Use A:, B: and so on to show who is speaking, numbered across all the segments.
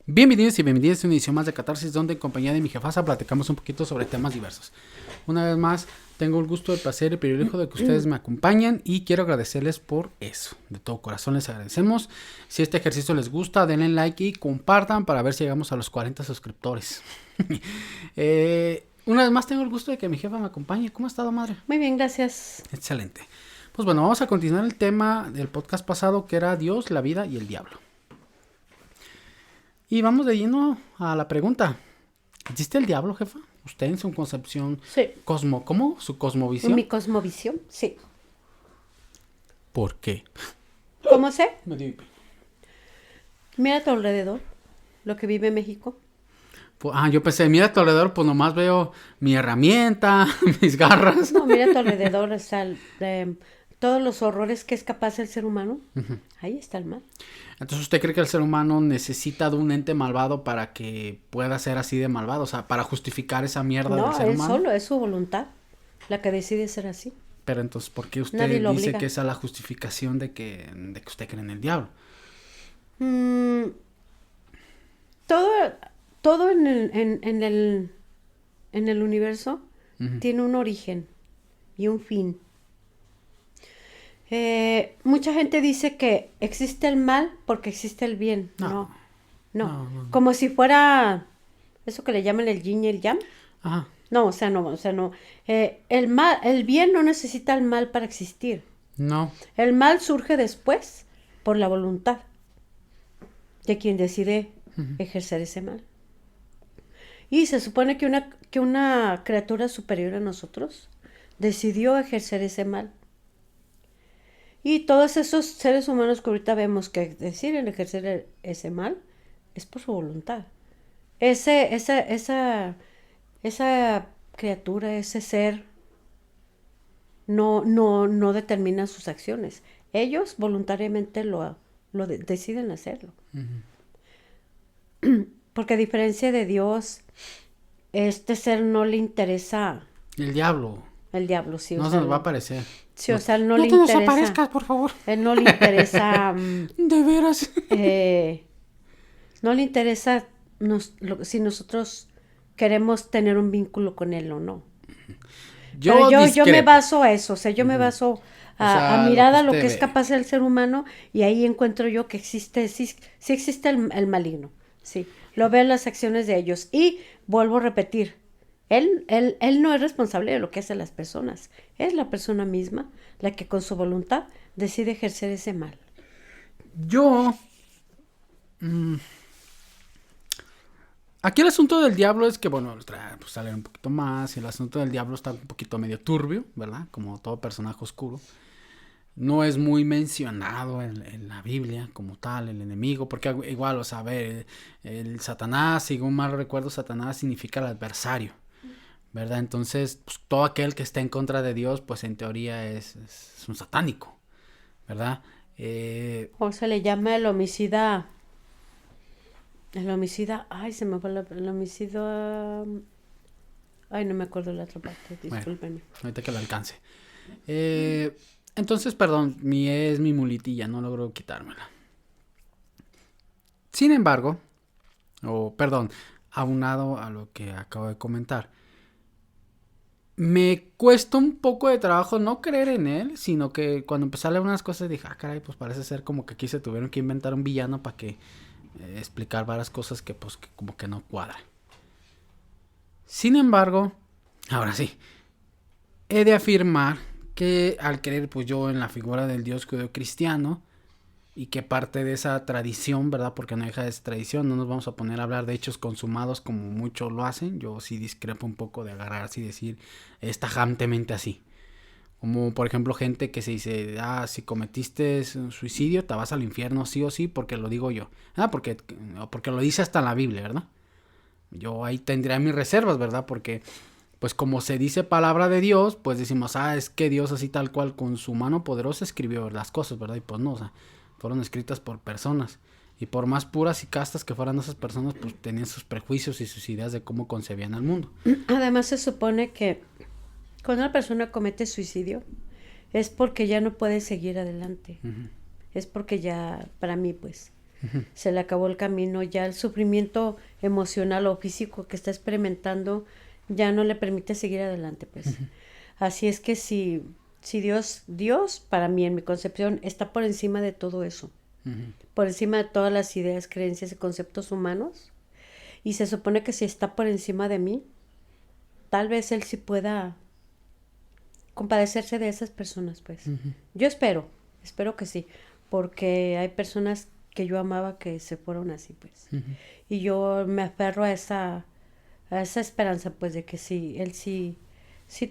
A: Bienvenidos y bienvenidas a una edición más de Catarsis, donde en compañía de mi jefasa platicamos un poquito sobre temas diversos. Una vez más, tengo el gusto, el placer y el privilegio de que ustedes me acompañen y quiero agradecerles por eso. De todo corazón les agradecemos. Si este ejercicio les gusta, denle like y compartan para ver si llegamos a los 40 suscriptores. Una vez más, tengo el gusto de que mi jefa me acompañe. ¿Cómo ha estado, madre?
B: Muy bien, gracias.
A: Excelente. Pues bueno, vamos a continuar el tema del podcast pasado, que era Dios, la vida y el diablo. Y vamos de lleno a la pregunta. ¿Existe el diablo, jefa? ¿Usted en su concepción
B: Sí.
A: ¿Cómo? ¿Su cosmovisión?
B: Mi cosmovisión, sí.
A: ¿Por qué?
B: ¿Cómo sé?
A: Me dio-
B: Mira a tu alrededor, lo que vive México.
A: Yo pensé, mira a tu alrededor, pues nomás veo mi herramienta, mis garras.
B: No, mira a tu alrededor, o sea, todos los horrores que es capaz el ser humano. Ahí está el mal.
A: Entonces, ¿usted cree que el ser humano necesita de un ente malvado para que pueda ser así de malvado? O sea, para justificar esa mierda del
B: No,
A: ser
B: él
A: humano.
B: solo, es su voluntad la que decide ser así.
A: Pero entonces, ¿por qué usted
B: Nadie lo
A: dice
B: obliga.
A: que esa es la justificación de que usted cree en el diablo?
B: Mm, todo todo en el universo tiene un origen y un fin. Mucha gente dice que existe el mal porque existe el bien.
A: No.
B: No.
A: No.
B: Como si fuera eso que le llaman el yin y el yang.
A: Ajá.
B: No, no. El bien no necesita el mal para existir.
A: No.
B: El mal surge después por la voluntad de quien decide ejercer ese mal. Y se supone que una criatura superior a nosotros decidió ejercer ese mal. Y todos esos seres humanos que ahorita vemos que deciden ejercer ese mal es por su voluntad. Esa criatura, ese ser, no determina sus acciones. Ellos voluntariamente deciden hacerlo. Porque a diferencia de Dios, este ser no le interesa
A: El diablo.
B: el diablo, sí.
A: No se nos va a aparecer.
B: Sí, o sea, no
A: No
B: le
A: te
B: interesa.
A: desaparezcas, por favor.
B: Él no le interesa.
A: De veras.
B: No le interesa si nosotros queremos tener un vínculo con él o no. Pero yo me baso a eso, o sea, yo me baso a mirar a lo que es capaz el ser humano y ahí encuentro yo que existe, sí existe el maligno, sí, lo veo en las acciones de ellos y vuelvo a repetir, él no es responsable de lo que hacen las personas, es la persona misma la que con su voluntad decide ejercer ese mal.
A: Yo... Aquí el asunto del diablo es que, bueno, pues sale un poquito más y el asunto del diablo está un poquito medio turbio, ¿verdad? Como todo personaje oscuro. No es muy mencionado en la Biblia como tal, el enemigo, porque igual, o sea, a ver, el Satanás, según mal recuerdo, Satanás significa el adversario, ¿verdad? Entonces, pues, todo aquel que está en contra de Dios, pues en teoría es un satánico, ¿verdad?
B: O se le llama el homicida, ay, se me fue el homicida, ay, no me acuerdo la otra parte, discúlpenme.
A: Bueno, ahorita que lo alcance. Entonces, perdón, es mi muletilla, no logro quitármela. Sin embargo, aunado a lo que acabo de comentar, me cuesta un poco de trabajo no creer en él, sino que cuando empecé a leer unas cosas dije, caray, pues parece ser como que aquí se tuvieron que inventar un villano para que explicar varias cosas que pues que como que no cuadran. Sin embargo, ahora sí, he de afirmar que al creer pues yo en la figura del Dios judeocristiano y que parte de esa tradición, ¿verdad? Porque no deja de ser tradición, no nos vamos a poner a hablar de hechos consumados como muchos lo hacen. Yo sí discrepo un poco de agarrarse y decir es tajantemente así. Como por ejemplo gente que se dice, si cometiste un suicidio te vas al infierno sí o sí porque lo digo yo. Porque lo dice hasta la Biblia, ¿verdad? Yo ahí tendría mis reservas, ¿verdad? Porque pues como se dice palabra de Dios, pues decimos, es que Dios así tal cual con su mano poderosa escribió las cosas, ¿verdad? Y pues no, o sea, fueron escritas por personas. Y por más puras y castas que fueran esas personas, pues tenían sus prejuicios y sus ideas de cómo concebían el mundo.
B: Además se supone que cuando una persona comete suicidio es porque ya no puede seguir adelante. Es porque ya, para mí pues, se le acabó el camino, ya el sufrimiento emocional o físico que está experimentando ya no le permite seguir adelante, pues. Así es que si Dios, para mí, en mi concepción, está por encima de todo eso, por encima de todas las ideas, creencias y conceptos humanos, y se supone que si está por encima de mí, tal vez Él sí pueda compadecerse de esas personas, pues. Yo espero que sí, porque hay personas que yo amaba que se fueron así, pues. Y yo me aferro a esa esperanza, pues, de que sí, Él sí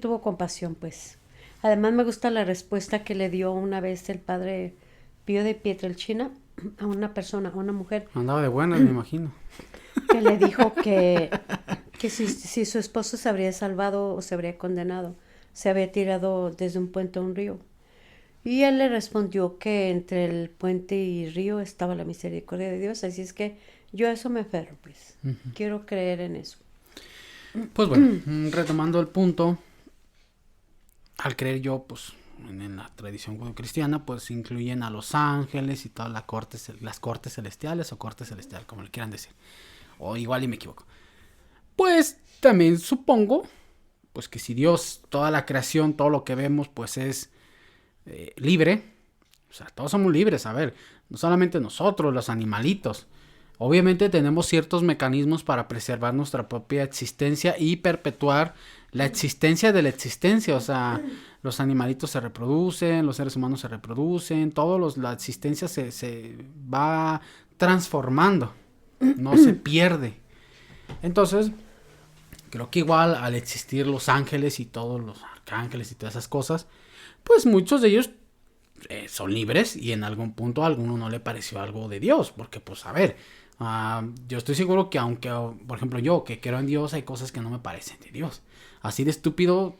B: tuvo compasión, pues. Además me gusta la respuesta que le dio una vez el padre Pío de Pietrelcina a una persona, a una mujer.
A: Andaba de buenas, me imagino.
B: Que le dijo que si su esposo se habría salvado o se habría condenado, se había tirado desde un puente a un río. Y él le respondió que entre el puente y el río estaba la misericordia de Dios. Así es que yo a eso me aferro, pues. Quiero creer en eso.
A: Pues bueno, retomando el punto, al creer yo, pues, en la tradición judeocristiana, pues incluyen a los ángeles y todas las cortes celestiales o corte celestial, como le quieran decir. O igual y me equivoco. Pues también supongo, pues que si Dios, toda la creación, todo lo que vemos, pues es libre. O sea, todos somos libres, a ver, no solamente nosotros, los animalitos. Obviamente tenemos ciertos mecanismos para preservar nuestra propia existencia y perpetuar la existencia de la existencia. O sea, los animalitos se reproducen, los seres humanos se reproducen, la existencia se va transformando, no se pierde. Entonces, creo que igual al existir los ángeles y todos los arcángeles y todas esas cosas, pues muchos de ellos son libres y en algún punto a alguno no le pareció algo de Dios, porque pues a ver, yo estoy seguro que aunque, por ejemplo, yo que creo en Dios, hay cosas que no me parecen de Dios. Así de estúpido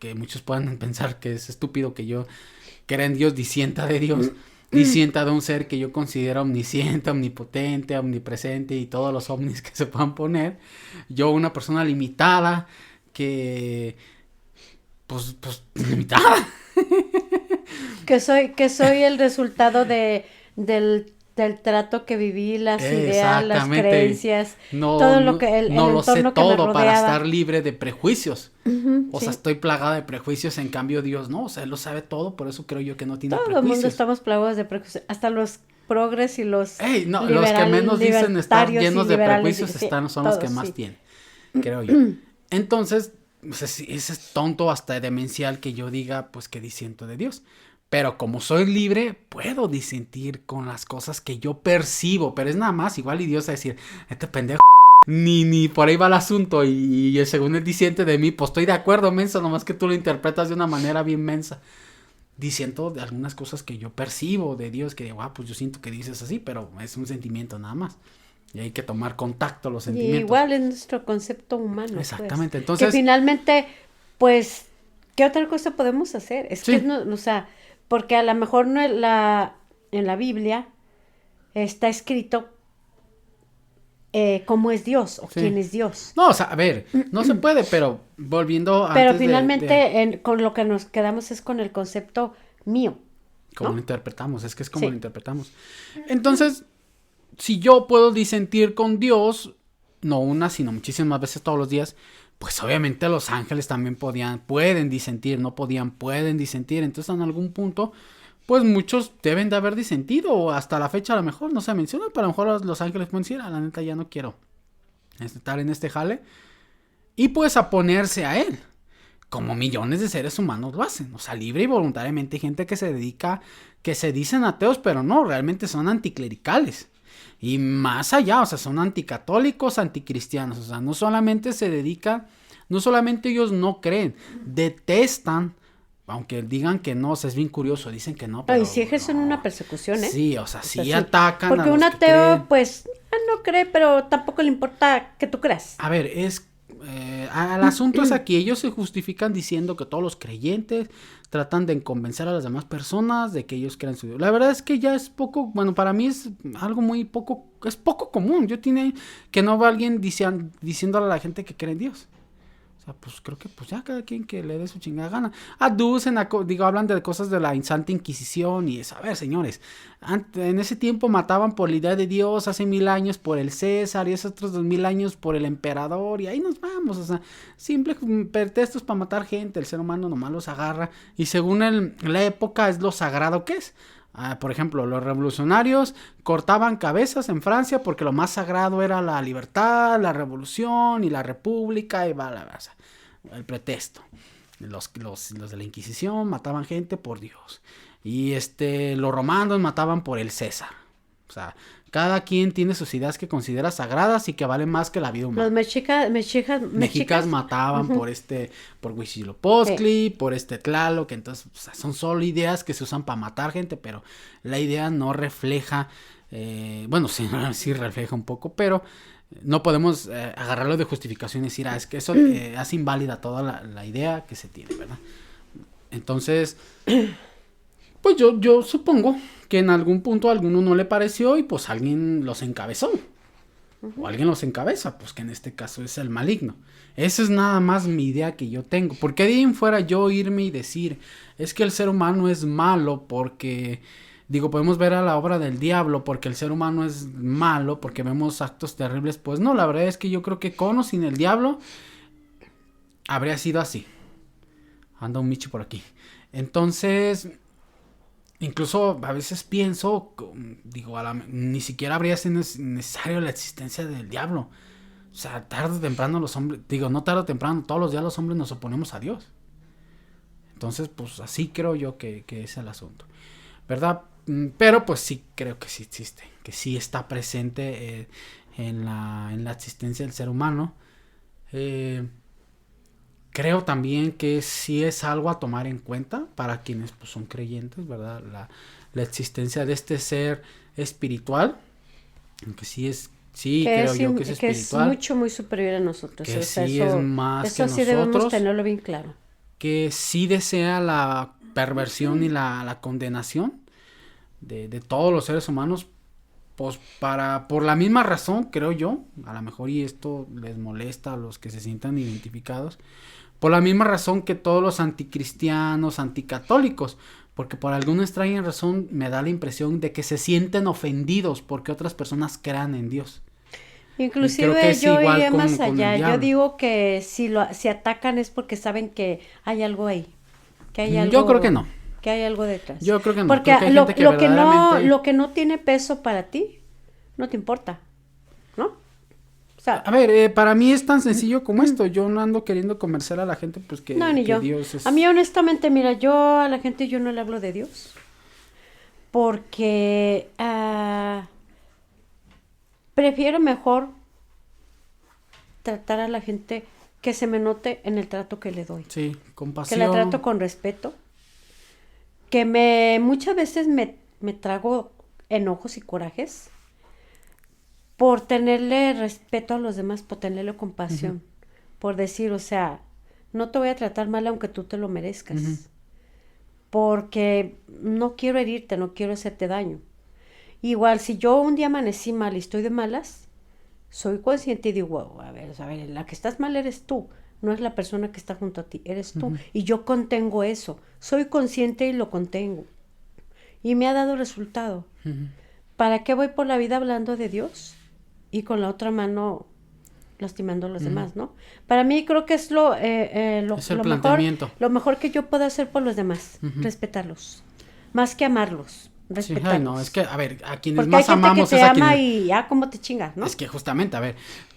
A: que muchos puedan pensar que es estúpido que yo crea en Dios, disienta de Dios, disienta de un ser que yo considero omnisciente, omnipotente, omnipresente y todos los ovnis que se puedan poner. Yo, una persona limitada, que pues limitada.
B: Que soy el resultado del trato que viví, las ideas, las creencias, todo lo que el
A: no lo sé
B: entorno que me
A: todo
B: rodeaba.
A: para estar libre de prejuicios. O sea, estoy plagada de prejuicios, en cambio Dios no, o sea, Él lo sabe todo, por eso creo yo que no tiene prejuicios.
B: Todo el mundo estamos plagados de prejuicios, hasta los progres y los
A: los que menos dicen estar llenos de prejuicios son los que más tienen, creo yo. Entonces, es tonto hasta demencial que yo diga, pues, que disiento de Dios. Pero como soy libre, puedo disentir con las cosas que yo percibo. Pero es nada más, igual y Dios a decir, este pendejo, ni por ahí va el asunto. Y según él disiente de mí, pues estoy de acuerdo, mensa, nomás que tú lo interpretas de una manera bien mensa. Diciendo de algunas cosas que yo percibo de Dios, que digo, pues yo siento que dices así, pero es un sentimiento nada más. Y hay que tomar contacto los sentimientos.
B: Y igual es nuestro concepto humano.
A: Exactamente,
B: pues.
A: entonces...
B: Que finalmente, pues, ¿qué otra cosa podemos hacer? Es
A: sí.
B: que, no, o sea, porque a lo mejor no en la Biblia está escrito cómo es Dios o quién es Dios.
A: No, o sea, a ver, no se puede, pero volviendo a...
B: Pero finalmente con lo que nos quedamos es con el concepto mío.
A: Como lo interpretamos, es que es como lo interpretamos. Entonces, si yo puedo disentir con Dios, no una, sino muchísimas veces todos los días, pues obviamente los ángeles también pueden disentir, pueden disentir. Entonces, en algún punto, pues muchos deben de haber disentido, o hasta la fecha a lo mejor no se menciona, pero a lo mejor los ángeles pueden decir, la neta ya no quiero estar en este jale, y pues a ponerse a él, como millones de seres humanos lo hacen, o sea, libre y voluntariamente. Hay gente que se dedica, que se dicen ateos, pero no, realmente son anticlericales. Y más allá, o sea, son anticatólicos, anticristianos, o sea, no solamente ellos no creen, detestan, aunque digan que no, o sea, es bien curioso, dicen que no, pero...
B: Y sí ejercen una persecución, ¿eh?
A: Sí, o sea, sí atacan
B: porque a los un ateo, pues, no cree, pero tampoco le importa que tú creas.
A: A ver, el asunto es aquí, ellos se justifican diciendo que todos los creyentes tratan de convencer a las demás personas de que ellos crean su Dios. La verdad es que ya es poco, bueno, para mí es algo muy poco, es poco común. Yo tiene que no va alguien diciéndole a la gente que cree en Dios. O sea, pues creo que pues ya cada quien que le dé su chingada gana. Hablan de cosas de la Santa Inquisición y es, a ver, señores, en ese tiempo mataban por la idea de Dios, hace 1000 años por el César y hace otros 2000 años por el emperador y ahí nos vamos, o sea, simples pretextos para matar gente, el ser humano nomás los agarra y según la época es lo sagrado que es. Por ejemplo, los revolucionarios cortaban cabezas en Francia porque lo más sagrado era la libertad, la revolución y la república y el pretexto. Los de la Inquisición mataban gente por Dios y los romanos mataban por el César. O sea, cada quien tiene sus ideas que considera sagradas y que valen más que la vida humana.
B: Los mexicas
A: mataban por Huitzilopochtli, por Tlaloc, que entonces son solo ideas que se usan para matar gente, pero la idea no refleja, sí refleja un poco, pero no podemos agarrarlo de justificación y decir, es que eso hace inválida toda la idea que se tiene, ¿verdad? Entonces, pues yo supongo que en algún punto a alguno no le pareció y pues alguien los encabezó. O alguien los encabeza, pues que en este caso es el maligno. Esa es nada más mi idea que yo tengo. Porque de ahí en fuera yo irme y decir, es que el ser humano es malo porque, podemos ver a la obra del diablo porque el ser humano es malo, porque vemos actos terribles. Pues no, la verdad es que yo creo que con o sin el diablo habría sido así. Anda un Michi por aquí. Entonces, incluso a veces pienso, ni siquiera habría sido necesario la existencia del diablo. O sea, tarde o temprano los hombres, no tarde o temprano, todos los días los hombres nos oponemos a Dios. Entonces, pues así creo yo que es el asunto, ¿verdad? Pero pues sí creo que sí existe, que sí está presente en la existencia del ser humano. Creo también que sí es algo a tomar en cuenta para quienes pues, son creyentes, ¿verdad? La existencia de este ser espiritual, aunque creo yo que es espiritual.
B: Que es mucho, muy superior a nosotros.
A: Que sí es más que nosotros. Eso
B: sí debemos tenerlo bien claro.
A: Que sí desea la perversión y la condenación de todos los seres humanos, pues por la misma razón, creo yo, a lo mejor y esto les molesta a los que se sientan identificados, por la misma razón que todos los anticristianos, anticatólicos, porque por alguna extraña razón me da la impresión de que se sienten ofendidos porque otras personas crean en Dios.
B: Inclusive yo iría más allá, yo digo que si atacan es porque saben que hay algo ahí, que hay algo.
A: Yo creo que no.
B: Que hay algo detrás.
A: Yo creo que no.
B: Porque lo que no tiene peso para ti, no te importa, ¿no? O sea,
A: a ver, para mí es tan sencillo como esto. Yo no ando queriendo convencer a la gente, pues que,
B: no, ni
A: que
B: yo.
A: Dios es.
B: A mí honestamente, mira, yo a la gente yo no le hablo de Dios, porque prefiero mejor tratar a la gente que se me note en el trato que le doy.
A: Sí, compasión.
B: Que la trato con respeto. Que muchas veces me trago enojos y corajes por tenerle respeto a los demás, por tenerle compasión, por decir, o sea, no te voy a tratar mal aunque tú te lo merezcas, porque no quiero herirte, no quiero hacerte daño. Igual, si yo un día amanecí mal y estoy de malas, soy consciente y digo, a ver, la que estás mal eres tú. No es la persona que está junto a ti, eres tú. Y yo contengo eso. Soy consciente y lo contengo. Y me ha dado resultado. ¿Para qué voy por la vida hablando de Dios? Y con la otra mano lastimando a los demás, ¿no? Para mí creo que es lo mejor que yo puedo hacer por los demás. Respetarlos. Más que amarlos. Respetarlos.
A: Sí, no, es que, a ver, a quienes
B: porque
A: más
B: hay gente
A: amamos
B: que te ama y ya cómo te chingas, ¿no?
A: Es que justamente, a ver,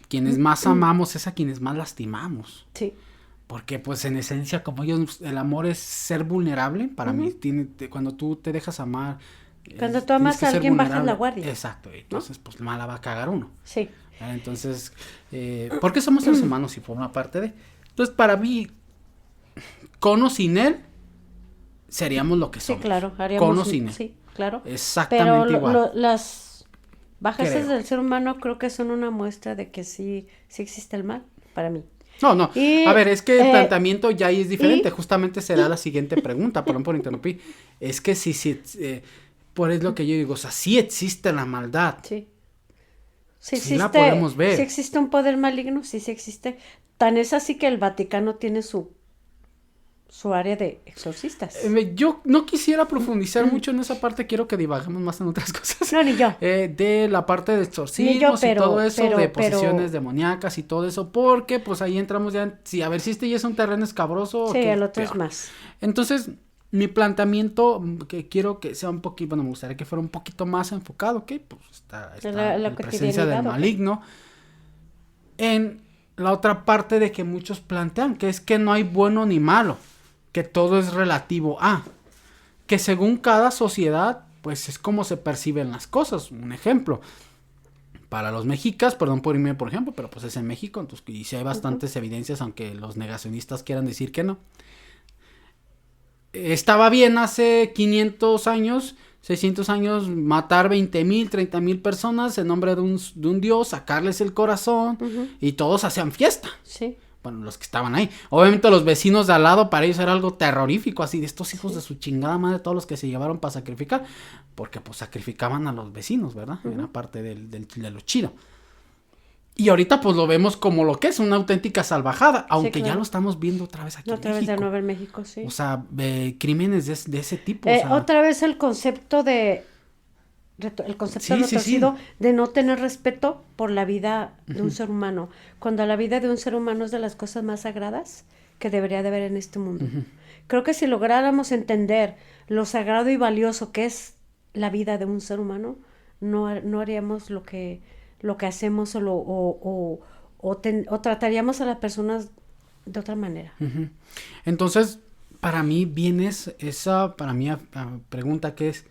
A: quienes más amamos es a quienes más lastimamos.
B: Sí.
A: Porque, pues, en esencia, como ellos, el amor es ser vulnerable. Para mí, cuando tú te dejas amar.
B: Cuando tú amas a alguien, bajas la guardia.
A: Exacto. Entonces, ¿no? Pues, mal la va a cagar uno.
B: Sí.
A: Entonces, porque somos seres humanos y forma parte de. Entonces, para mí, con o sin él, seríamos lo que somos.
B: Sí, claro. Haríamos
A: con o sin él.
B: Sí, claro.
A: Exactamente igual.
B: Las bajaces del ser humano creo que son una muestra de que sí existe el mal, para mí.
A: No. A ver, es que el planteamiento ya ahí es diferente. Justamente será la siguiente pregunta, perdón por interrumpir. Es que por es lo que yo digo, o sea, sí existe la maldad.
B: Sí.
A: Sí la podemos ver.
B: Sí existe un poder maligno, sí existe. Tan es así que el Vaticano tiene su área de exorcistas.
A: Yo no quisiera profundizar mucho en esa parte, quiero que divaguemos más en otras cosas.
B: No, ni yo.
A: De la parte de exorcismos y todo eso, de posesiones demoníacas y todo eso, porque pues ahí entramos ya, a ver si este ya es un terreno escabroso.
B: Sí, el otro es más.
A: Entonces, mi planteamiento, que quiero que sea un poquito, bueno, me gustaría que fuera un poquito más enfocado, ¿ok? Pues está la presencia del maligno. En la otra parte de que muchos plantean, que es que no hay bueno ni malo, que todo es relativo a, que según cada sociedad, pues es como se perciben las cosas. Un ejemplo, para los mexicas, perdón por irme por ejemplo, pero pues es en México, entonces, y sí hay bastantes evidencias, aunque los negacionistas quieran decir que no. Estaba bien hace 500 años, 600 años, matar 20,000, 30,000 personas en nombre de un dios, sacarles el corazón, y todos hacían fiesta.
B: Sí.
A: Bueno, los que estaban ahí. Obviamente los vecinos de al lado, para ellos era algo terrorífico, así de estos hijos de su chingada madre, todos los que se llevaron para sacrificar, porque pues sacrificaban a los vecinos, ¿verdad? Era parte de lo chido. Y ahorita pues lo vemos como lo que es, una auténtica salvajada, aunque ya lo estamos viendo otra vez aquí en México.
B: Otra vez de nuevo en México, sí.
A: O sea, crímenes de ese tipo.
B: Otra vez el concepto retorcido de no tener respeto por la vida de un ser humano, cuando la vida de un ser humano es de las cosas más sagradas que debería de haber en este mundo. Creo que si lográramos entender lo sagrado y valioso que es la vida de un ser humano, no haríamos lo que hacemos o trataríamos a las personas de otra manera.
A: Entonces, para mí viene esa pregunta que es,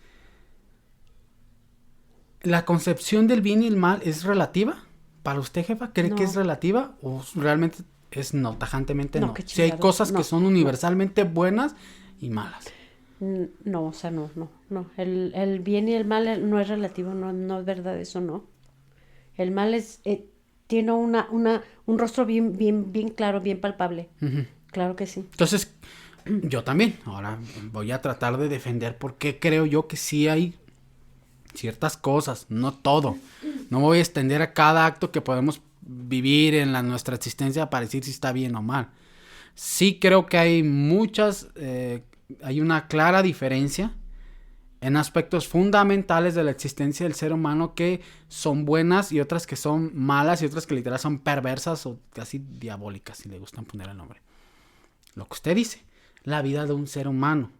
A: ¿la concepción del bien y el mal es relativa? ¿Para usted, jefa? ¿Cree que es relativa? ¿O realmente es no, tajantemente no? Si hay cosas que son universalmente buenas y malas.
B: No, o sea, no. El bien y el mal no es relativo, no es verdad, eso no. El mal tiene un rostro bien claro, bien palpable. Claro que sí.
A: Entonces, yo también, ahora voy a tratar de defender por qué creo yo que sí hay ciertas cosas, no todo. No me voy a extender a cada acto que podemos vivir en nuestra existencia para decir si está bien o mal. Sí creo que hay hay una clara diferencia en aspectos fundamentales de la existencia del ser humano que son buenas y otras que son malas y otras que literal son perversas o casi diabólicas, si le gustan poner el nombre. Lo que usted dice, la vida de un ser humano.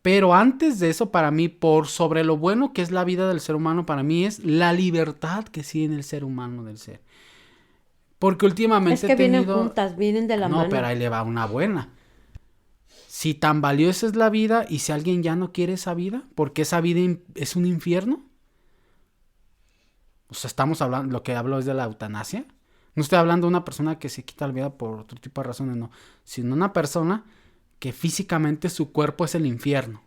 A: Pero antes de eso, para mí, por sobre lo bueno que es la vida del ser humano, para mí es la libertad que sí en el ser humano del ser. Porque últimamente
B: es que vienen juntas, vienen de la mano.
A: No, pero ahí le va una buena. Si tan valiosa es la vida y si alguien ya no quiere esa vida, porque esa vida es un infierno. O sea, estamos hablando, lo que hablo es de la eutanasia. No estoy hablando de una persona que se quita la vida por otro tipo de razones, no. Sino una persona que físicamente su cuerpo es el infierno.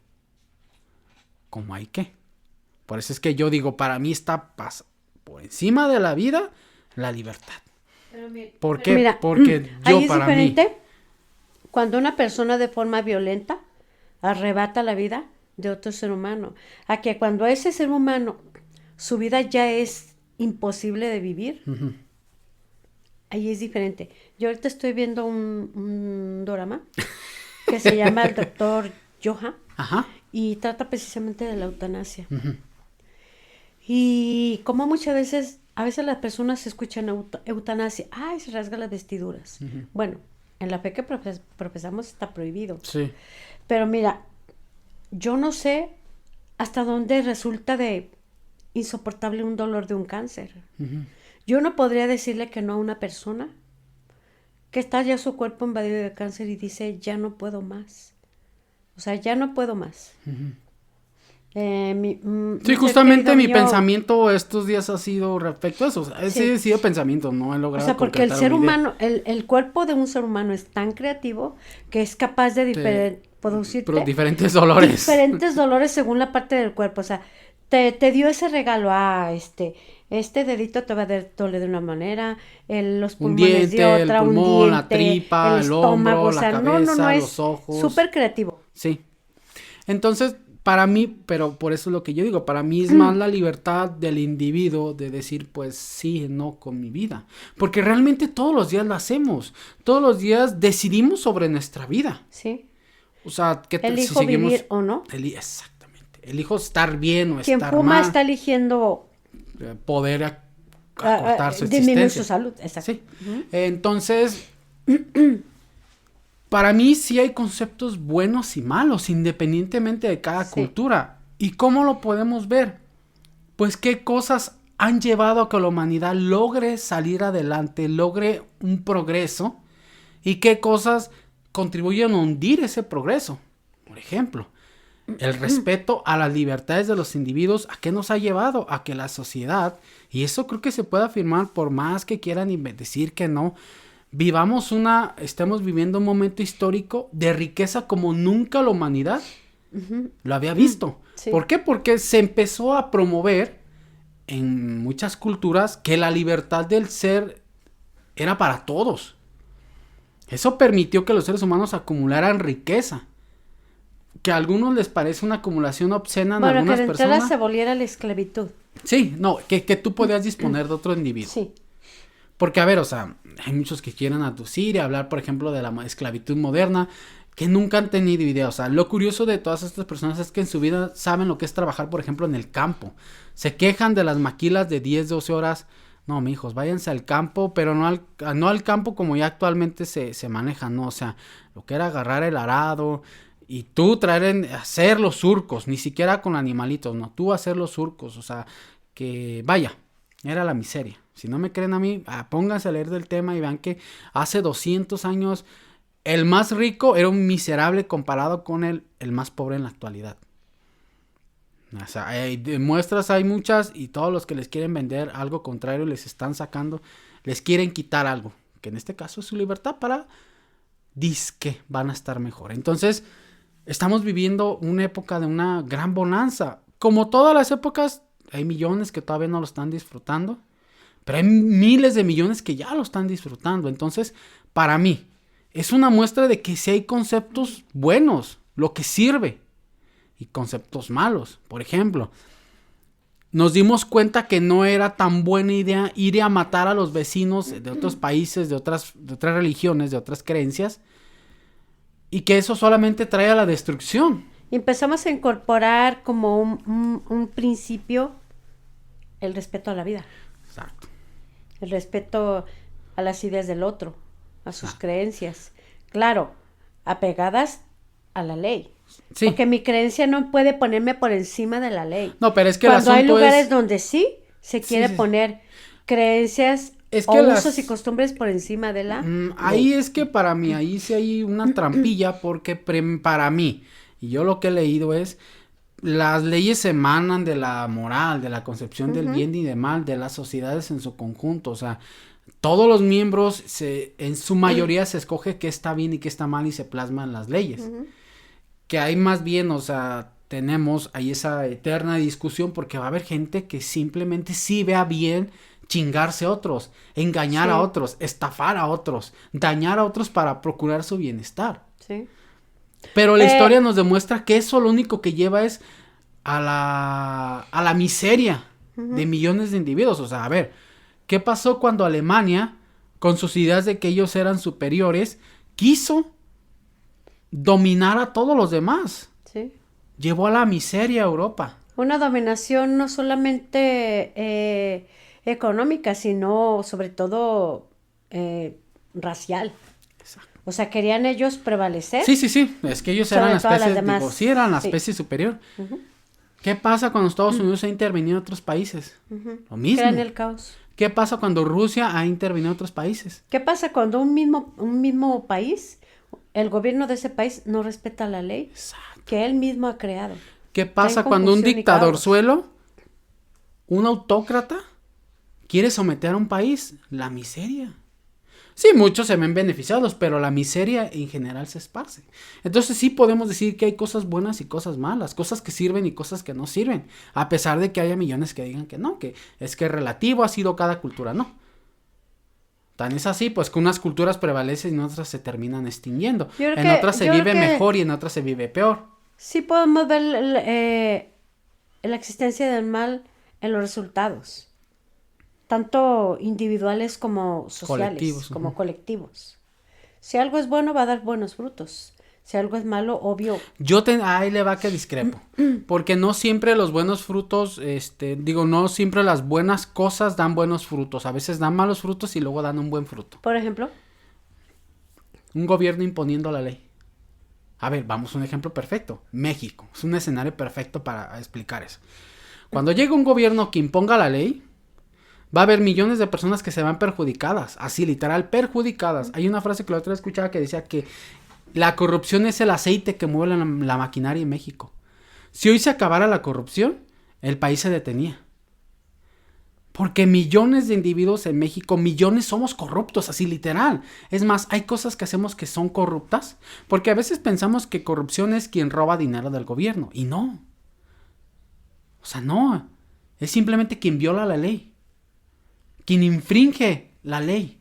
A: ¿Cómo hay qué? Por eso es que yo digo, para mí está por encima de la vida, la libertad. ¿Por qué?
B: Mira,
A: porque yo
B: ahí es
A: para
B: diferente
A: mí...
B: cuando una persona de forma violenta arrebata la vida de otro ser humano. A que cuando ese ser humano, su vida ya es imposible de vivir, ahí es diferente. Yo ahorita estoy viendo un dorama que se llama El Doctor Johan.
A: Ajá.
B: Y trata precisamente de la eutanasia. Y como muchas veces, a veces las personas escuchan eutanasia, ay, se rasga las vestiduras. Bueno, en la fe que profesamos está prohibido.
A: Sí.
B: Pero mira, yo no sé hasta dónde resulta de insoportable un dolor de un cáncer. Yo no podría decirle que no a una persona que está ya su cuerpo invadido de cáncer y dice, ya no puedo más. O sea, ya no puedo más.
A: Sí, justamente mi pensamiento estos días ha sido respecto a eso. O sea, ese ha sido pensamiento, no he logrado.
B: O sea, porque el ser humano, el cuerpo de un ser humano es tan creativo que es capaz de producir
A: diferentes dolores.
B: Diferentes dolores según la parte del cuerpo. O sea, te dio ese regalo, este dedito te va a doler de una manera, los pulmones de otra,
A: el pulmón,
B: un diente,
A: la tripa, el
B: estómago,
A: hombro, la cabeza,
B: no es
A: los ojos.
B: súper creativo.
A: Sí. Entonces, para mí, pero por eso es lo que yo digo, para mí es más la libertad del individuo de decir, pues sí, no con mi vida. Porque realmente todos los días lo hacemos. Todos los días decidimos sobre nuestra vida.
B: Sí.
A: O sea, que
B: elijo si seguimos, vivir o no.
A: Exactamente. Elijo estar bien o
B: quien
A: estar mal.
B: Quien fuma está eligiendo
A: poder acortar su
B: disminuir su salud. Exacto.
A: Sí. Entonces, para mí sí hay conceptos buenos y malos, independientemente de cada cultura. ¿Y cómo lo podemos ver? Pues qué cosas han llevado a que la humanidad logre salir adelante, logre un progreso, y qué cosas contribuyen a hundir ese progreso. Por ejemplo, el respeto a las libertades de los individuos, ¿a qué nos ha llevado? A que la sociedad, y eso creo que se puede afirmar por más que quieran decir que no, estamos viviendo un momento histórico de riqueza como nunca la humanidad lo había visto. Sí. ¿Por qué? Porque se empezó a promover en muchas culturas que la libertad del ser era para todos. Eso permitió que los seres humanos acumularan riqueza. Que a algunos les parece una acumulación obscena en algunas personas.
B: Bueno, que de entrada se volviera la esclavitud.
A: Sí, no, que tú podías disponer de otro individuo.
B: Sí.
A: Porque, a ver, o sea, hay muchos que quieren aducir y hablar, por ejemplo, de la esclavitud moderna, que nunca han tenido idea. O sea, lo curioso de todas estas personas es que en su vida saben lo que es trabajar, por ejemplo, en el campo. Se quejan de las maquilas de 10, 12 horas. No, mijos, váyanse al campo, pero no al campo como ya actualmente se maneja, ¿no? O sea, lo que era agarrar el arado y tú hacer los surcos, ni siquiera con animalitos, no, tú hacer los surcos, o sea, que vaya, era la miseria. Si no me creen a mí, pónganse a leer del tema y vean que hace 200 años el más rico era un miserable comparado con el más pobre en la actualidad. O sea, de muestras hay muchas y todos los que les quieren vender algo contrario les están sacando, les quieren quitar algo, que en este caso es su libertad para disque van a estar mejor. Entonces, estamos viviendo una época de una gran bonanza. Como todas las épocas, hay millones que todavía no lo están disfrutando. Pero hay miles de millones que ya lo están disfrutando. Entonces, para mí, es una muestra de que sí hay conceptos buenos, lo que sirve, y conceptos malos. Por ejemplo, nos dimos cuenta que no era tan buena idea ir a matar a los vecinos de otros países, de otras religiones, de otras creencias, y que eso solamente trae a la destrucción.
B: Empezamos a incorporar como un principio el respeto a la vida.
A: Exacto.
B: El respeto a las ideas del otro, a sus creencias. Claro, apegadas a la ley. Sí. Porque mi creencia no puede ponerme por encima de la ley.
A: No, pero es que
B: cuando hay lugares donde sí se quiere poner creencias usos y costumbres por encima de la
A: ahí es que para mí, ahí sí hay una trampilla, porque para mí, y yo lo que he leído es, las leyes emanan de la moral, de la concepción del bien y del mal, de las sociedades en su conjunto. O sea, todos los miembros, en su mayoría se escoge qué está bien y qué está mal y se plasman las leyes. Que hay más bien, o sea, tenemos ahí esa eterna discusión, porque va a haber gente que simplemente sí vea bien chingarse a otros, engañar a otros, estafar a otros, dañar a otros para procurar su bienestar.
B: Sí.
A: Pero la historia nos demuestra que eso lo único que lleva es a la miseria de millones de individuos. O sea, a ver, ¿qué pasó cuando Alemania, con sus ideas de que ellos eran superiores, quiso dominar a todos los demás?
B: Sí.
A: Llevó a la miseria a Europa.
B: Una dominación no solamente económica, sino sobre todo racial. Exacto. O sea, querían ellos prevalecer.
A: Sí, es que ellos eran la especie, eran la especie superior. ¿Qué pasa cuando Estados Unidos ha intervenido en otros países? Lo mismo.
B: Crean el caos.
A: ¿Qué pasa cuando Rusia ha intervenido en otros países?
B: ¿Qué pasa cuando un mismo país, el gobierno de ese país no respeta la ley que él mismo ha creado?
A: ¿Qué pasa cuando un dictadorzuelo, un autócrata, quiere someter a un país? La miseria. Sí, muchos se ven beneficiados, pero la miseria en general se esparce. Entonces sí podemos decir que hay cosas buenas y cosas malas, cosas que sirven y cosas que no sirven, a pesar de que haya millones que digan que no, que es que relativo ha sido cada cultura, no. Tan es así, pues que unas culturas prevalecen y en otras se terminan extinguiendo. En otras se vive mejor y en otras se vive peor.
B: Sí podemos ver la existencia del mal en los resultados, tanto individuales como sociales,
A: colectivos,
B: como colectivos. Si algo es bueno, va a dar buenos frutos. Si algo es malo, obvio.
A: Ahí le va que discrepo. Porque no siempre los buenos frutos, no siempre las buenas cosas dan buenos frutos. A veces dan malos frutos y luego dan un buen fruto.
B: Por ejemplo,
A: un gobierno imponiendo la ley. A ver, vamos a un ejemplo perfecto. México. Es un escenario perfecto para explicar eso. Cuando llega un gobierno que imponga la ley, va a haber millones de personas que se van perjudicadas. Así, literal, perjudicadas. Hay una frase que la otra vez escuchaba que decía que la corrupción es el aceite que mueve la maquinaria en México. Si hoy se acabara la corrupción, el país se detenía. Porque millones de individuos en México, millones somos corruptos, así literal. Es más, hay cosas que hacemos que son corruptas, porque a veces pensamos que corrupción es quien roba dinero del gobierno, y no. O sea, no. Es simplemente quien viola la ley. Quien infringe la ley.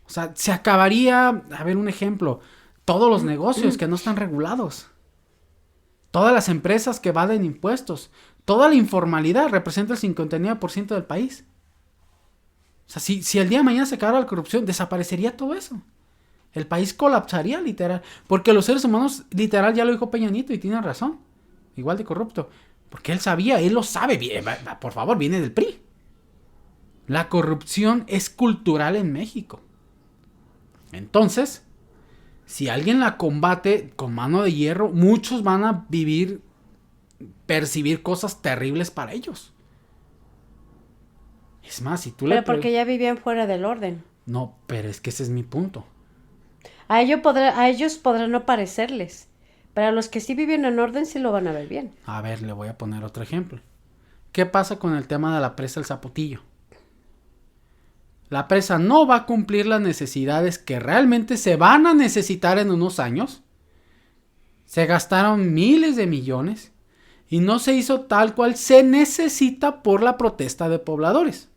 A: O sea, se acabaría, a ver un ejemplo, todos los negocios que no están regulados. Todas las empresas que evaden impuestos. Toda la informalidad representa el 59% del país. O sea, si el día de mañana se acabara la corrupción, desaparecería todo eso. El país colapsaría, literal. Porque los seres humanos, literal, ya lo dijo Peña Nieto y tiene razón. Igual de corrupto. Porque él sabía, él lo sabe bien. Por favor, viene del PRI. La corrupción es cultural en México. Entonces, si alguien la combate con mano de hierro, muchos van a percibir cosas terribles para ellos. Es más, si tú
B: pero porque ya vivían fuera del orden.
A: No, pero es que ese es mi punto.
B: A ellos podrán no parecerles, pero a los que sí viven en orden sí lo van a ver bien.
A: A ver, le voy a poner otro ejemplo. ¿Qué pasa con el tema de la presa El Zapotillo? La presa no va a cumplir las necesidades que realmente se van a necesitar en unos años. Se gastaron miles de millones y no se hizo tal cual se necesita por la protesta de pobladores.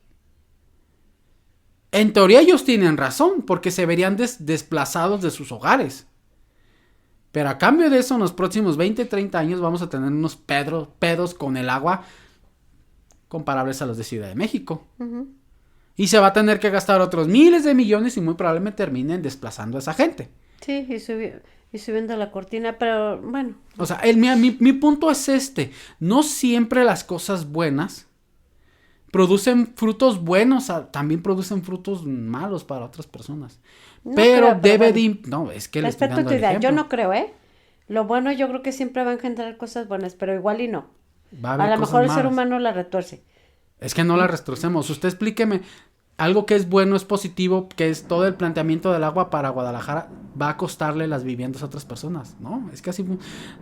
A: En teoría ellos tienen razón porque se verían desplazados de sus hogares. Pero a cambio de eso, en los próximos 20, 30 años vamos a tener unos pedos con el agua comparables a los de Ciudad de México. Y se va a tener que gastar otros miles de millones y muy probablemente terminen desplazando a esa gente.
B: Sí, y subiendo la cortina, pero bueno.
A: O sea, mi punto es no siempre las cosas buenas producen frutos buenos, también producen frutos malos para otras personas. No pero creo, bueno. No, es que les estoy dando el ejemplo.
B: Yo no creo, Lo bueno yo creo que siempre va a engendrar cosas buenas, pero igual y no. A lo mejor el ser humano la retuerce.
A: Es que no la retorcemos. Usted explíqueme algo que es bueno, es positivo, que es todo el planteamiento del agua para Guadalajara va a costarle las viviendas a otras personas. No, es que así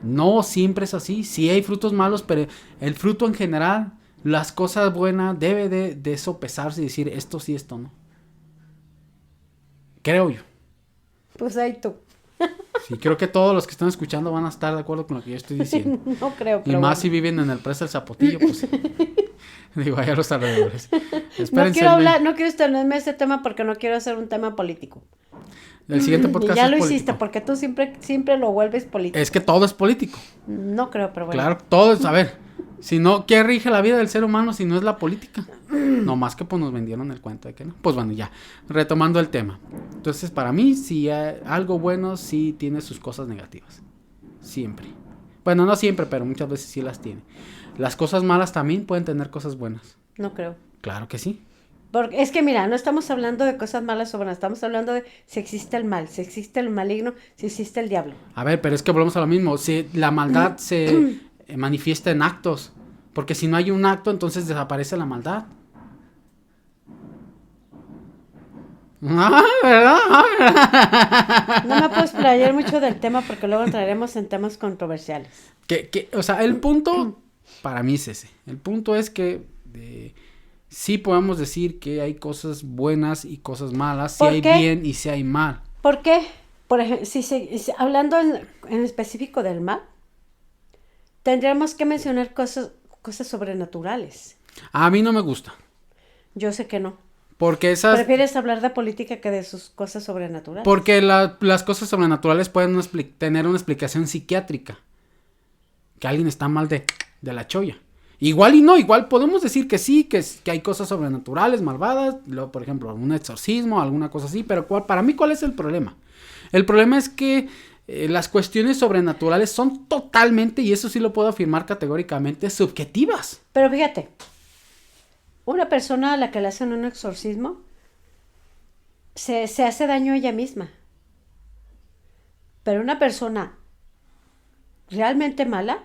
A: no siempre es así. Sí hay frutos malos, pero el fruto en general, las cosas buenas, debe de sopesarse y decir esto sí, esto no. Creo yo.
B: Pues ahí tú.
A: Sí, creo que todos los que están escuchando van a estar de acuerdo con lo que yo estoy diciendo.
B: No creo,
A: pero y más bueno. Si viven en el Presa El Zapotillo, pues digo, allá los alrededores.
B: No quiero extenderme ese tema porque no quiero hacer un tema político.
A: El siguiente podcast
B: ya lo hiciste porque tú siempre lo vuelves político.
A: Es que todo es político.
B: No creo, pero bueno.
A: Claro, todo es, a ver, si no, ¿qué rige la vida del ser humano si no es la política? No más que pues nos vendieron el cuento de que no. Pues bueno, ya, retomando el tema. Entonces, para mí, si algo bueno sí tiene sus cosas negativas. Siempre. Bueno, no siempre, pero muchas veces sí las tiene. Las cosas malas también pueden tener cosas buenas.
B: No creo.
A: Claro que sí.
B: Porque es que mira, no estamos hablando de cosas malas o buenas, estamos hablando de si existe el mal, si existe el maligno, si existe el diablo.
A: A ver, pero es que volvemos a lo mismo. Si la maldad se manifiesta en actos, porque si no hay un acto, entonces desaparece la maldad. ¿Verdad?
B: No me puedo explayar mucho del tema porque luego entraremos en temas controversiales.
A: O sea, el punto para mí es ese. El punto es que sí podemos decir que hay cosas buenas y cosas malas, si hay bien y si hay mal.
B: ¿Por qué? Por ejemplo, hablando en específico del mal, tendríamos que mencionar cosas sobrenaturales.
A: A mí no me gusta.
B: Yo sé que no.
A: Porque esas...
B: ¿Prefieres hablar de política que de sus cosas sobrenaturales?
A: Porque las cosas sobrenaturales pueden tener una explicación psiquiátrica. que alguien está mal de la cholla. Igual y no, igual podemos decir que sí, que hay cosas sobrenaturales, malvadas, luego, por ejemplo, un exorcismo, alguna cosa así, pero para mí, ¿cuál es el problema? El problema es que las cuestiones sobrenaturales son totalmente, y eso sí lo puedo afirmar categóricamente, subjetivas.
B: Pero fíjate, una persona a la que le hacen un exorcismo se hace daño a ella misma. Pero una persona realmente mala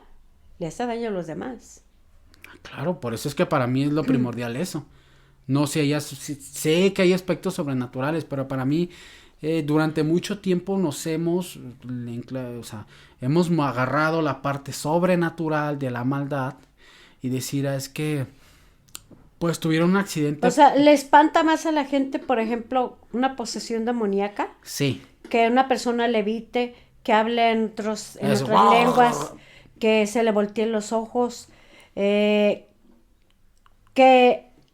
B: le hace daño a los demás.
A: Claro, por eso es que para mí es lo primordial eso. No sé, sé que hay aspectos sobrenaturales, pero para mí durante mucho tiempo hemos agarrado la parte sobrenatural de la maldad y decir, es que pues tuvieron un accidente.
B: O sea, ¿le espanta más a la gente, por ejemplo, una posesión demoníaca?
A: Sí.
B: Que una persona levite, que hable en otras lenguas, que se le volteen los ojos, que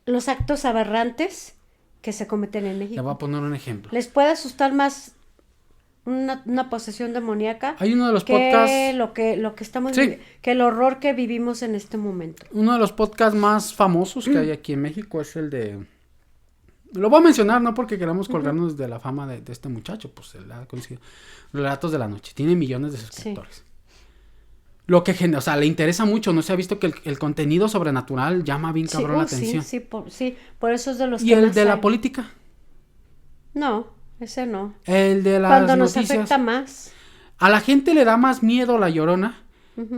B: los actos aberrantes que se cometen en México.
A: Le voy a poner un ejemplo.
B: ¿Les puede asustar más una posesión demoníaca?
A: Hay uno de los podcasts.
B: Lo que estamos viviendo, que el horror que vivimos en este momento.
A: Uno de los podcasts más famosos que hay aquí en México es el de. Lo voy a mencionar, no porque queramos colgarnos de la fama de este muchacho, pues él ha conseguido. Relatos de la Noche. Tiene millones de suscriptores. Sí. Lo que le interesa mucho, no se ha visto que el contenido sobrenatural llama bien cabrón la atención.
B: Sí, por eso es de los
A: ¿Y el de la política?
B: No, ese no.
A: El de las
B: Cuando
A: noticias.
B: Nos afecta más.
A: A la gente le da más miedo La Llorona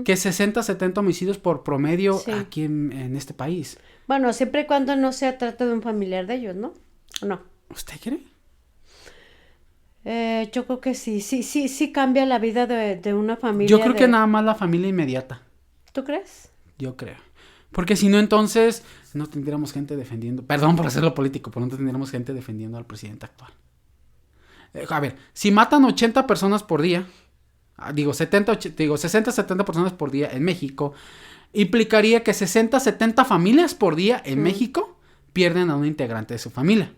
A: que 60, 70 homicidios por promedio aquí en este país.
B: Bueno, siempre y cuando no se trata de un familiar de ellos, ¿no? No.
A: ¿Usted cree?
B: Yo creo que sí cambia la vida de una familia.
A: Yo creo que nada más la familia inmediata.
B: ¿Tú crees?
A: Yo creo. Porque si no, entonces no tendríamos gente defendiendo, perdón por hacerlo político, pero no tendríamos gente defendiendo al presidente actual. A ver, si matan 80 personas por día, 60, 70 personas por día en México, implicaría que 60, 70 familias por día en México pierden a un integrante de su familia.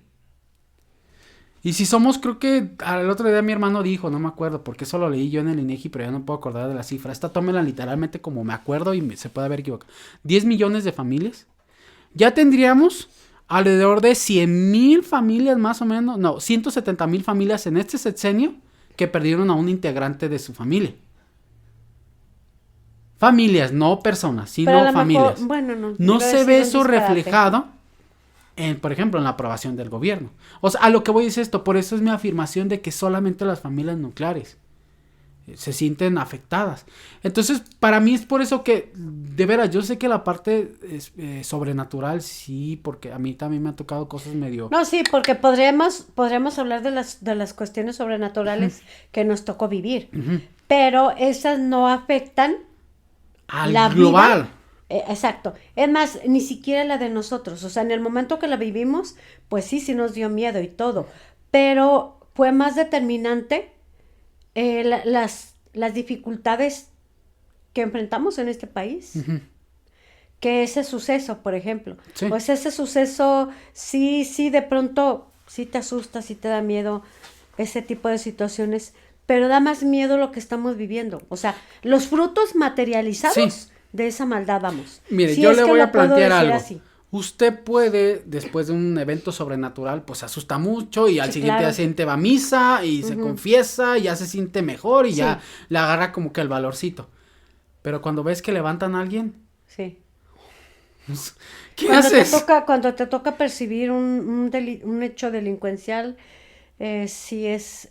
A: Y si somos, creo que al otro día mi hermano dijo, no me acuerdo, porque eso lo leí yo en el INEGI, pero ya no puedo acordar de la cifra. Esta tómela literalmente como me acuerdo y se puede haber equivocado. 10 millones de familias. Ya tendríamos alrededor de 100,000 familias más o menos, 170,000 familias en este sexenio que perdieron a un integrante de su familia. Familias, no personas, sino familias.
B: Mejor,
A: no se ve eso reflejado por ejemplo, en la aprobación del gobierno. O sea, a lo que voy es esto, por eso es mi afirmación de que solamente las familias nucleares se sienten afectadas. Entonces, para mí es por eso que, de veras, yo sé que la parte sobrenatural, sí, porque a mí también me ha tocado cosas medio.
B: No, sí, porque podríamos hablar de las cuestiones sobrenaturales que nos tocó vivir, pero esas no afectan
A: al la global.
B: Vida. Exacto. Es más, ni siquiera la de nosotros. O sea, en el momento que la vivimos, pues sí nos dio miedo y todo. Pero fue más determinante las dificultades que enfrentamos en este país. Que ese suceso, por ejemplo. Sí. Pues ese suceso, sí, de pronto, sí te asusta, sí te da miedo ese tipo de situaciones. Pero da más miedo lo que estamos viviendo. O sea, los frutos materializados. Sí. De esa maldad, vamos.
A: Mire, yo le voy a plantear algo. Así. Usted puede, después de un evento sobrenatural, pues se asusta mucho y al siguiente día siente va a misa y se confiesa y ya se siente mejor y ya le agarra como que el valorcito. Pero cuando ves que levantan a alguien...
B: Sí.
A: ¿Qué haces?
B: Cuando te toca percibir un hecho delincuencial, sí es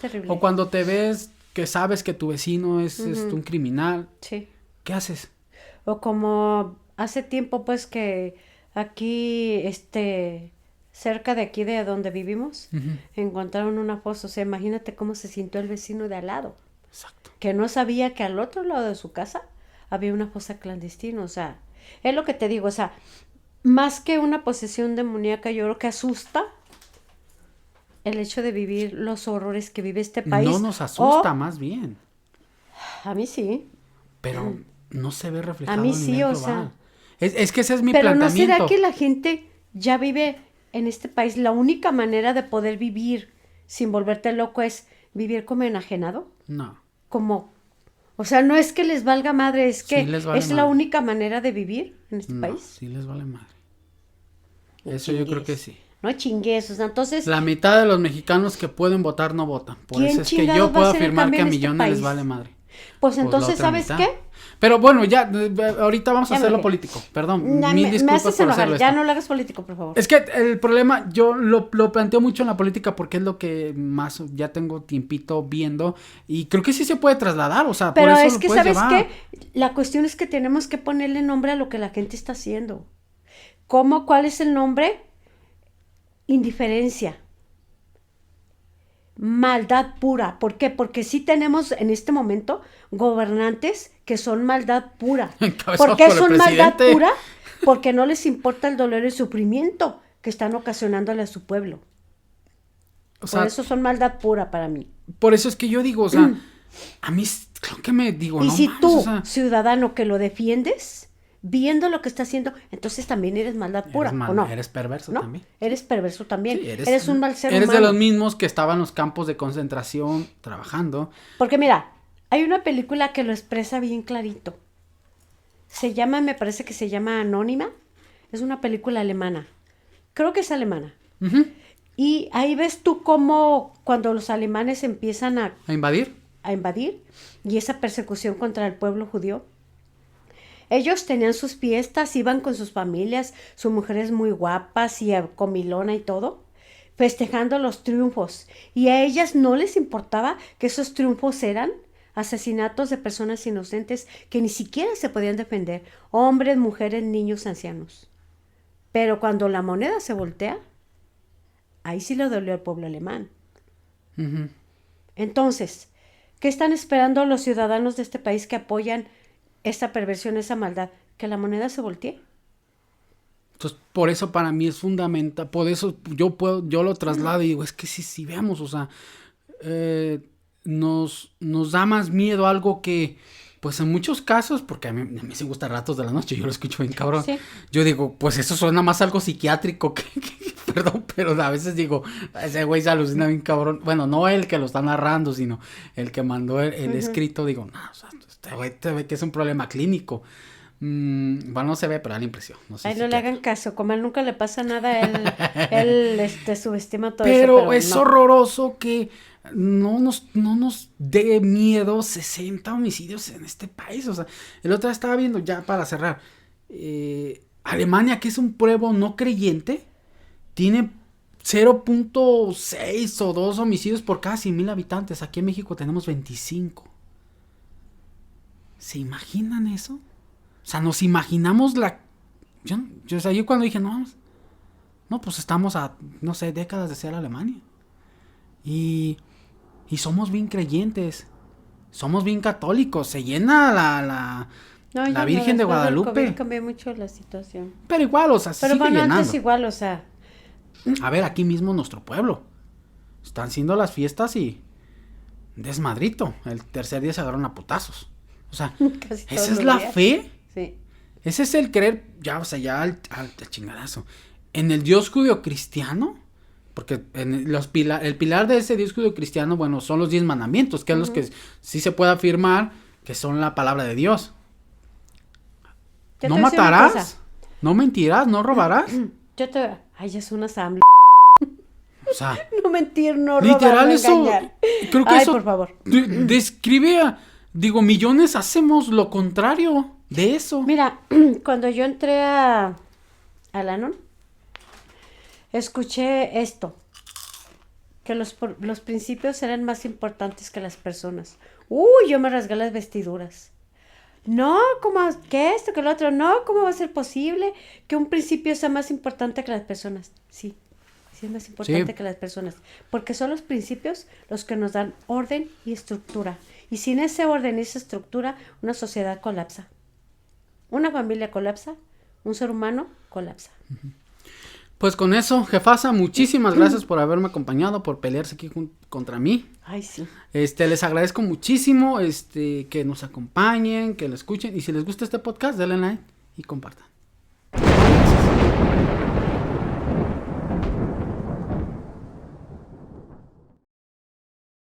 B: terrible.
A: O cuando te ves... que sabes que tu vecino es un criminal.
B: Sí.
A: ¿Qué haces?
B: O como hace tiempo, pues, que aquí, cerca de aquí de donde vivimos, encontraron una fosa. O sea, imagínate cómo se sintió el vecino de al lado.
A: Exacto.
B: Que no sabía que al otro lado de su casa había una fosa clandestina. O sea, es lo que te digo. O sea, más que una posesión demoníaca, yo creo que asusta el hecho de vivir los horrores que vive este país.
A: No nos asusta, más bien.
B: A mí sí.
A: Pero no se ve reflejado
B: a mí sí,
A: global.
B: O sea.
A: Es que ese es mi planteamiento.
B: Pero ¿no será que la gente ya vive en este país? La única manera de poder vivir sin volverte loco es vivir como enajenado.
A: No.
B: Como O sea, no es que les valga madre, es que es la única manera de vivir en este país.
A: Sí les vale madre. Eso yo creo que sí.
B: No chingues, o sea, entonces...
A: La mitad de los mexicanos que pueden votar no votan. Por eso es que yo puedo afirmar que a millones les vale madre.
B: Pues entonces, ¿sabes qué?
A: Pero bueno, ya, ahorita vamos a hacerlo político. Perdón, mil disculpas por hacerlo
B: ya no lo hagas político, por favor.
A: Es que el problema, yo lo planteo mucho en la política porque es lo que más ya tengo tiempito viendo y creo que sí se puede trasladar, o sea,
B: pero
A: por eso
B: es que, ¿sabes qué? La cuestión es que tenemos que ponerle nombre a lo que la gente está haciendo. ¿Cómo? ¿Cuál es el nombre? Indiferencia. Maldad pura. ¿Por qué? Porque sí tenemos en este momento gobernantes que son maldad pura. ¿Por qué son maldad pura? Porque no les importa el dolor y el sufrimiento que están ocasionándole a su pueblo. O sea, por eso son maldad pura para mí.
A: Por eso es que yo digo, o sea, a mí creo que me digo,
B: y no si más, tú, o sea, ciudadano que lo defiendes, viendo lo que está haciendo, entonces también eres maldad pura, ¿o no?
A: Eres perverso
B: ¿no?
A: también.
B: Eres perverso también. Sí, eres un mal ser
A: humano.
B: Eres
A: de los mismos que estaban en los campos de concentración trabajando.
B: Porque mira, hay una película que lo expresa bien clarito. Me parece que se llama Anónima. Es una película alemana. Creo que es alemana. Uh-huh. Y ahí ves tú cómo cuando los alemanes empiezan a
A: invadir.
B: Y esa persecución contra el pueblo judío. Ellos tenían sus fiestas, iban con sus familias, sus mujeres muy guapas y comilona y todo, festejando los triunfos. Y a ellas no les importaba que esos triunfos eran asesinatos de personas inocentes que ni siquiera se podían defender, hombres, mujeres, niños, ancianos. Pero cuando la moneda se voltea, ahí sí le dolió al pueblo alemán. Uh-huh. Entonces, ¿qué están esperando los ciudadanos de este país que apoyan esta perversión, esa maldad? Que la moneda se voltee.
A: Entonces, por eso para mí es fundamental, por eso yo lo traslado y digo, es que sí, veamos, o sea, nos da más miedo algo que, pues en muchos casos, porque a mí se gusta Ratos de la Noche, yo lo escucho bien cabrón, sí. Yo digo, pues eso suena más algo psiquiátrico que perdón, pero a veces digo, ese güey se alucina bien cabrón, bueno, no el que lo está narrando, sino el que mandó el uh-huh. escrito, digo, no, o sea, este güey te ve que es un problema clínico. Bueno, no se ve, pero da la impresión. No sé
B: Ay, no le hagan caso, como a él nunca le pasa nada, él subestima todo
A: pero
B: eso.
A: Pero es horroroso que no nos dé miedo 60 homicidios en este país. O sea, el otro día estaba viendo, ya para cerrar, Alemania, que es un pueblo no creyente, tiene 0.6 o 2 homicidios por cada 100,000 habitantes. Aquí en México tenemos 25. ¿Se imaginan eso? O sea, nos imaginamos yo cuando dije, no, pues estamos a, no sé, décadas de ser Alemania. Y somos bien creyentes. Somos bien católicos. Se llena la Virgen de Guadalupe.
B: Cambió mucho la situación.
A: Pero igual, o sea,
B: pero
A: sigue llenando.
B: Antes igual, o sea.
A: A ver, aquí mismo nuestro pueblo. Están siendo las fiestas y desmadrito. El tercer día se agarraron a putazos. O sea, esa es la fe.
B: Sí.
A: Ese es el creer, ya, o sea, ya al chingadazo. En el Dios judío-cristiano, porque el pilar de ese Dios judío-cristiano, bueno, son los 10 mandamientos, que uh-huh. es los que sí se puede afirmar que son la palabra de Dios. No matarás, no mentirás, no robarás.
B: Ay, es una asamblea.
A: O sea,
B: no mentir, no robar,
A: literal
B: no
A: eso,
B: engañar.
A: Creo que
B: ay,
A: eso
B: por favor.
A: Describe digo, millones hacemos lo contrario de eso.
B: Mira, cuando yo entré a Alanon, escuché esto, que los principios eran más importantes que las personas. Yo me rasgué las vestiduras. No, ¿cómo? ¿Qué esto? ¿Qué lo otro? No, ¿cómo va a ser posible que un principio sea más importante que las personas? Sí es más importante que las personas, porque son los principios los que nos dan orden y estructura. Y sin ese orden y esa estructura, una sociedad colapsa. Una familia colapsa, un ser humano colapsa.
A: Pues con eso, jefasa, muchísimas gracias por haberme acompañado, por pelearse aquí contra mí.
B: Ay, sí.
A: Les agradezco muchísimo que nos acompañen, que lo escuchen. Y si les gusta este podcast, denle like y compartan.